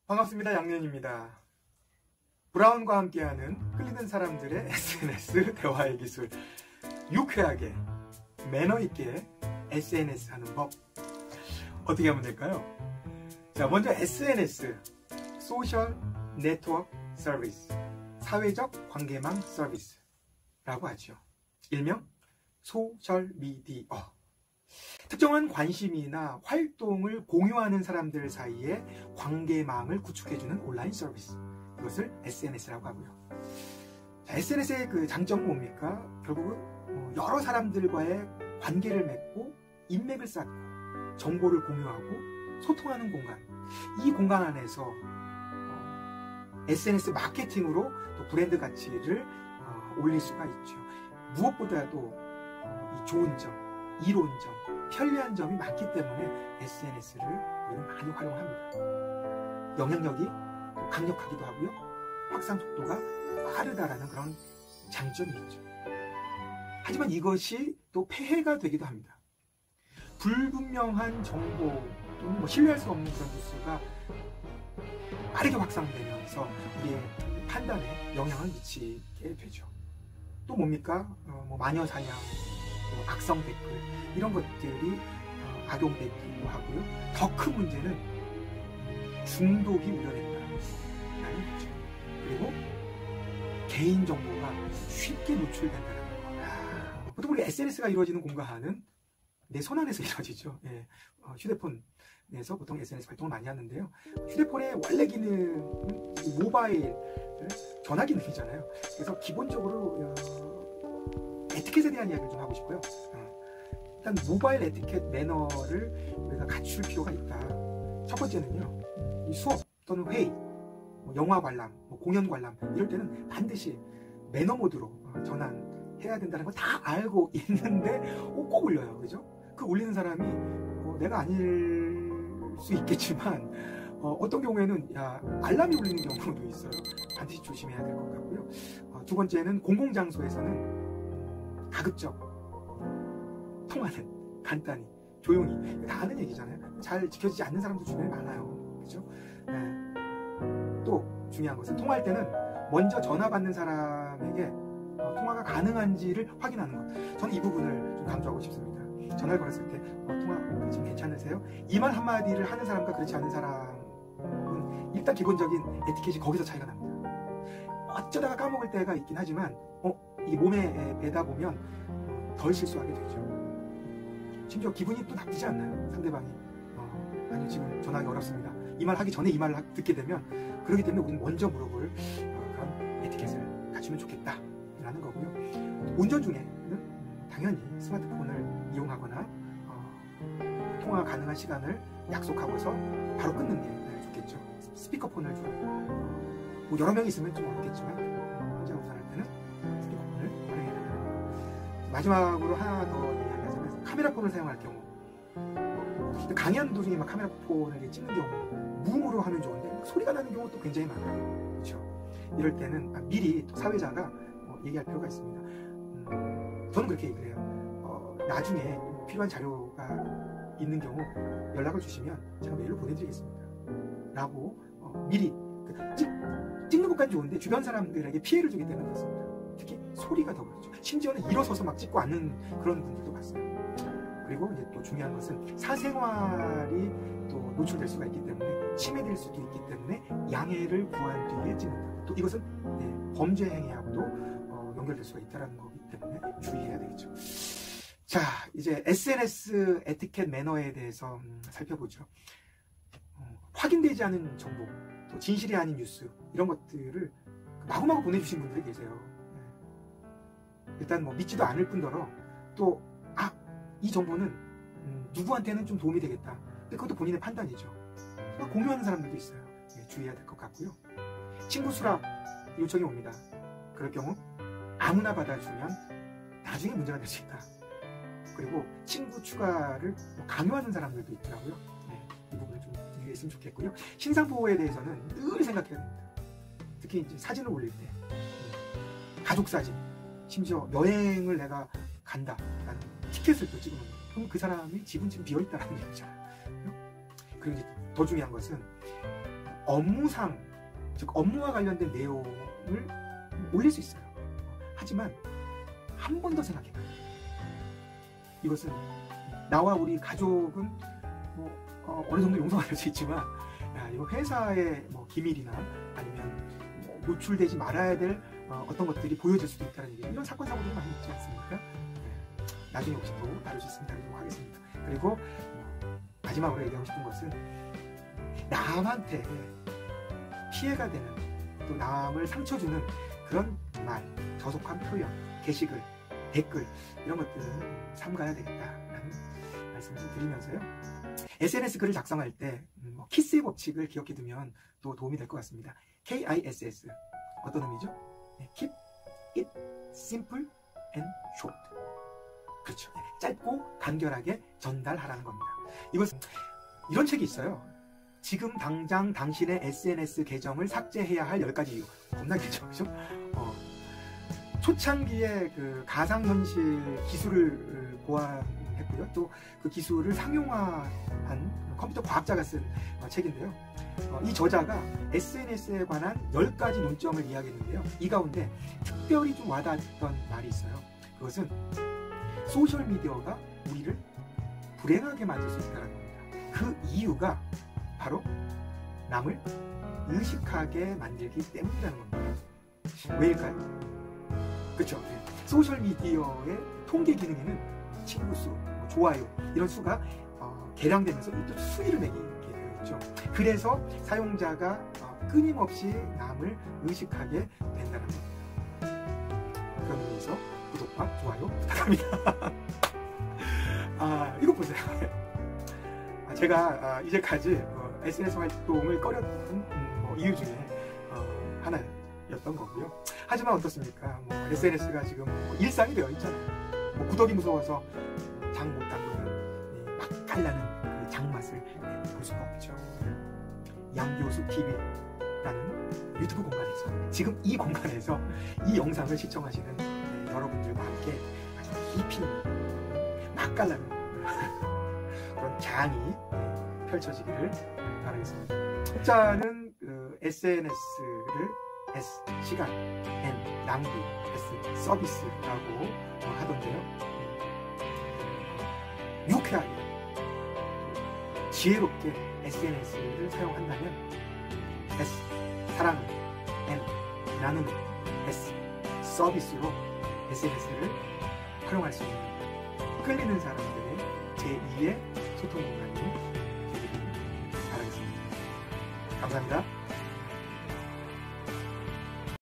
반갑습니다. 양년입니다. 브라운과 함께하는 끌리는 사람들의 SNS 대화의 기술, 유쾌하게 매너있게 SNS 하는 법, 어떻게 하면 될까요? 자, 먼저 SNS, 소셜 네트워크 서비스, 사회적 관계망 서비스라고 하죠. 일명 소셜미디어. 특정한 관심이나 활동을 공유하는 사람들 사이에 관계망을 구축해주는 온라인 서비스, 이것을 SNS라고 하고요. SNS의 그 장점은 뭡니까? 결국은 여러 사람들과의 관계를 맺고 인맥을 쌓고 정보를 공유하고 소통하는 공간, 이 공간 안에서 SNS 마케팅으로 또 브랜드 가치를 올릴 수가 있죠. 무엇보다도 이 좋은 점, 이론점, 편리한 점이 많기 때문에 SNS를 우리는 많이 활용합니다. 영향력이 강력하기도 하고요. 확산 속도가 빠르다라는 그런 장점이 있죠. 하지만 이것이 또 폐해가 되기도 합니다. 불분명한 정보 또는 신뢰할 수 없는 그런 뉴스가 빠르게 확산되면서 우리의 판단에 영향을 미치게 되죠. 또 뭡니까? 마녀 사냥, 악성 댓글, 이런 것들이 악용되기도 하고요. 더 큰 문제는 중독이 우려된다는 거죠. 그리고 개인정보가 쉽게 노출된다는 거. 보통 우리 SNS가 이루어지는 공간은 내 손 안에서 이루어지죠. 예. 휴대폰에서 보통 SNS 활동을 많이 하는데요. 휴대폰의 원래 기능은 모바일 전화 기능이잖아요. 그래서 기본적으로 에티켓에 대한 이야기를 좀 하고 싶고요. 일단 모바일 에티켓 매너를 우리가 갖출 필요가 있다. 첫 번째는요, 이 수업 또는 회의, 영화 관람, 공연 관람, 이럴 때는 반드시 매너 모드로 전환해야 된다는 걸 다 알고 있는데 꼭 올려요. 그죠? 그 올리는 사람이 내가 아닐 수 있겠지만 어떤 경우에는 알람이 울리는 경우도 있어요. 반드시 조심해야 될 것 같고요. 두 번째는 공공장소에서는 가급적 통화는 간단히, 조용히, 다 아는 얘기잖아요. 잘 지켜지지 않는 사람도 주변에 많아요. 그죠? 네. 또 중요한 것은 통화할 때는 먼저 전화 받는 사람에게 통화가 가능한지를 확인하는 것. 저는 이 부분을 좀 강조하고 싶습니다. 전화를 걸었을 때 통화 지금 괜찮으세요? 이 말 한마디를 하는 사람과 그렇지 않은 사람은 일단 기본적인 에티켓이 거기서 차이가 납니다. 어쩌다가 까먹을 때가 있긴 하지만 이 몸에 배다 보면 덜 실수하게 되죠. 심지어 기분이 또 나쁘지 않나요? 상대방이 아니요, 지금 전화하기 어렵습니다, 이 말 하기 전에 이 말을 듣게 되면, 그렇기 때문에 우리는 먼저 물어볼 그런 에티켓을 갖추면 좋겠다 라는 거고요. 운전 중에는 당연히 스마트폰을 이용하거나 통화 가능한 시간을 약속하고서 바로 끊는 게 좋겠죠. 스피커폰을 주로 여러 명이 있으면 좀 어렵겠지만 혼자 우선할 때는 스피커폰을 활용해야 된다는 거. 마지막으로 하나 더 이야기하자면 카메라폰을 사용할 경우, 강연 도중에 막 카메라폰을 찍는 경우, 무음으로 하면 좋은데 소리가 나는 경우도 굉장히 많아요. 그렇죠? 이럴 때는 미리 또 사회자가 얘기할 필요가 있습니다. 저는 그렇게 얘기를 해요. 나중에 필요한 자료가 있는 경우 연락을 주시면 제가 메일로 보내드리겠습니다 라고 미리 찍는 것까지 좋은데 주변 사람들에게 피해를 주게 되면 그렇습니다. 특히 소리가 더 그렇죠. 심지어는 일어서서 막 찍고 앉는 그런 분들도 봤어요. 그리고 이제 또 중요한 것은 사생활이 또 노출될 수가 있기 때문에, 침해될 수도 있기 때문에 양해를 구한 뒤에 찍는다. 또 이것은 범죄 행위하고도 연결될 수가 있다는 거기 때문에 주의해야 되겠죠. 자, 이제 SNS 에티켓 매너에 대해서 살펴보죠. 확인되지 않은 정보, 또 진실이 아닌 뉴스, 이런 것들을 마구마구 보내주신 분들이 계세요. 일단 믿지도 않을 뿐더러 또 이 정보는 누구한테는 좀 도움이 되겠다. 근데 그것도 본인의 판단이죠. 공유하는 사람들도 있어요. 주의해야 될 것 같고요. 친구 수락 요청이 옵니다. 그럴 경우 아무나 받아주면 나중에 문제가 될 수 있다. 그리고 친구 추가를 강요하는 사람들도 있더라고요. 이 부분을 좀 유의했으면 좋겠고요. 신상 보호에 대해서는 늘 생각해야 됩니다. 특히 이제 사진을 올릴 때, 가족 사진, 심지어 여행을 내가 간다라는 티켓을 또 찍으면, 그럼 그 사람이 집은 지금 비어있다는 얘기잖아요. 그리고 이제 더 중요한 것은 업무상, 즉 업무와 관련된 내용을 올릴 수 있어요. 하지만 한 번 더 생각해봐요. 이것은 나와 우리 가족은 뭐 어느 정도 용서가 될 수 있지만, 야, 이거 회사의 뭐 기밀이나 아니면 뭐 노출되지 말아야 될 어떤 것들이 보여질 수도 있다는 얘기. 이런 사건 사고들이 많이 있지 않습니까? 네. 나중에 혹시 또 다룰 수 있으면 다루도록 하겠습니다. 그리고 마지막으로 얘기하고 싶은 것은, 남한테 피해가 되는, 또 남을 상처 주는 그런 말, 저속한 표현, 게시글, 댓글, 이런 것들을 삼가야 되겠다라는 말씀을 좀 드리면서요. SNS 글을 작성할 때 키스의 법칙을 기억해 두면 또 도움이 될 것 같습니다. KISS, 어떤 의미죠? 네, Keep it simple and short. 그렇죠. 네, 짧고 간결하게 전달하라는 겁니다. 이것은 이런 책이 있어요. 지금 당장 당신의 SNS 계정을 삭제해야 할 10가지 이유. 겁나 길죠, 그죠? 초창기에 그 가상현실 기술을 고안했고요. 또 그 기술을 상용화한 컴퓨터 과학자가 쓴 책인데요. 이 저자가 SNS에 관한 10가지 논점을 이야기했는데요. 이 가운데 특별히 좀 와닿았던 말이 있어요. 그것은 소셜미디어가 우리를 불행하게 만들 수 있다는 겁니다. 그 이유가 바로 남을 의식하게 만들기 때문이라는 겁니다. 왜일까요? 그렇죠. 네. 소셜미디어의 통계 기능에는 친구 수, 좋아요 이런 수가 계량되면서 또 수위를 매기게 되어 있죠. 그래서 사용자가 끊임없이 남을 의식하게 된다는 겁니다. 그런 의미에서 구독과 좋아요 부탁합니다. 이거 보세요. 제가 이제까지 SNS 활동을 꺼렸던 이유 중에 하나였던 거고요. 하지만 어떻습니까? SNS가 지금 일상이 되어 있잖아요. 구독이 무서워서 장 못 담그는 맛깔나는 그 장맛을 볼 수가 없죠. 양교수 TV라는 유튜브 공간에서, 지금 이 공간에서 이 영상을 시청하시는 여러분들과 함께 아주 깊이 맛깔나는 그런 장이 펼쳐지기를 바라겠습니다. 자는 SNS를 S, 시간, N, 낭비, S, 서비스라고 하던데요. 유쾌하게, 지혜롭게 SNS를 사용한다면 S, 사랑을, N, 나누는, S, 서비스로 SNS를 활용할 수 있는 끌리는 사람들의 제2의 소통 공간이 되기를 바라겠습니다. 감사합니다.